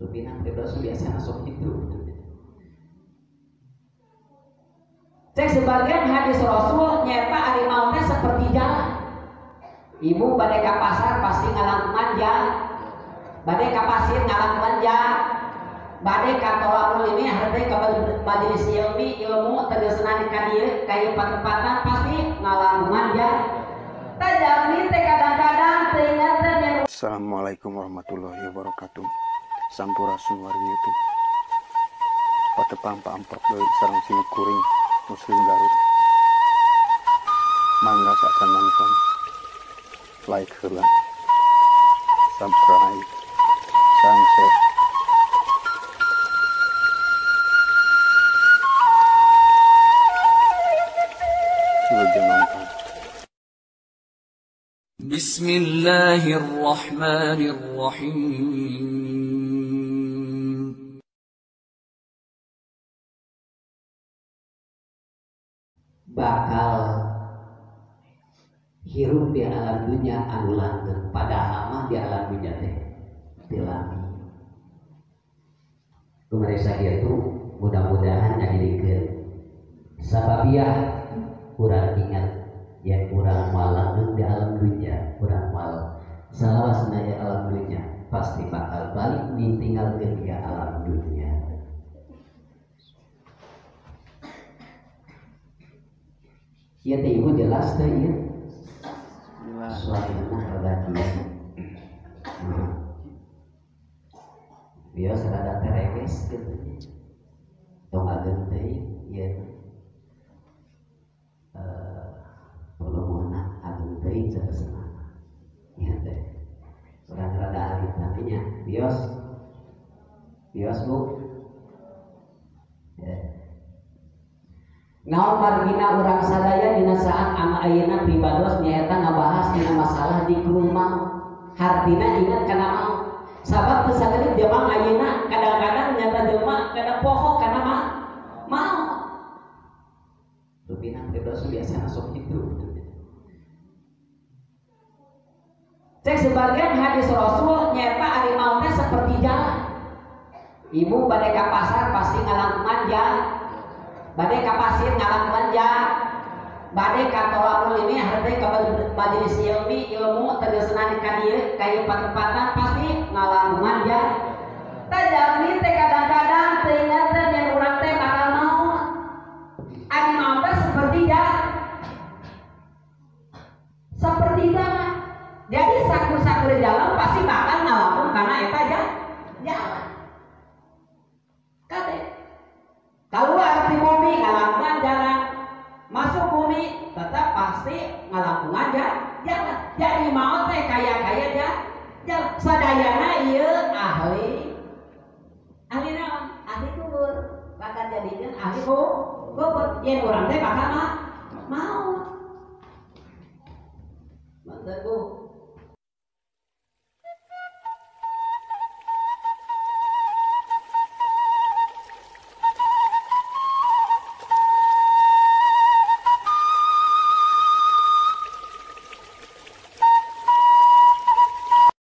Rupina Firdaus biasa masuk itu. Cek sebagian hadis Rasul nyata ari mautnya seperti jalan. Ibu badai ka pasar pasti ngalang manja, badai ka pasir ngalang manja, badai ka tolakul ini hartanya ka majelis ilmu tegesna di kadieu kayu patempatan pasti ngalang manja. Tajami teh kadang-kadang teu ingat teh. Assalamualaikum warahmatullahi wabarakatuh. Sampurasun wargi patepang paamprok deui sareng sini kuring Muslim Garut. Mangga saatan nonton, like heula, subscribe, sareng share. Silahkan nonton. Bismillahirrahmanirrahim. Bakal hirup di alam dunia anu langgeng, padahal mah di alam dunia teh dilami. Kumarisa itu mudah-mudahan nyadikeun sababiah kurang ingat yang kurang malang di alam dunia, kurang mal salawasna di alam dunia pasti bakal balik ditinggalkeun ke alam dunia. Iya teh ibu jelas teh ieu. Suarana rada kieu. Biasa rada terewes gitu. Tong ageun teh ieu. Pelumuna ageun teh saresna. Ieu teh. Urang rada alit namanya. Bios. Bios Bu. Naon margina urang sadaya dina saat ama ayeuna pribados nyaeta ngabahas dina masalah di rumah hartina ingat kana mau sabab teu sagede jelema ayeuna kadang-kadang nyata jelema kada poho kana mau rupina Firdaus biasa masuk itu. Cek sebagian hadis Rasul nyata ari mautnya seperti jalan. Ibu badai ka pasar pasti ngalang manja, badai ka pasir ngalang manja, badai ka tolakul ini hartanya ka majelis ilmu tegesna di kadieu kayu patempatan pasti ngalang manja. Tajami teh kadang-kadang teu ingat teh yen urang teh bakal mau ari mau teh seperti jalan. Jadi sakur-sakur jalan pasti bakal ngalamun karena eta jalan. Kade keluar di bumi ngalamun jalan, masuk bumi tetap pasti ngalamun jalan. Jadi mau teh kaya-kaya jalan. Sadayana ieu ahli naon? Ahli kubur. Bakal jadikeun ahli kubur. Yen urang teh bakal mau. Mantep Bu.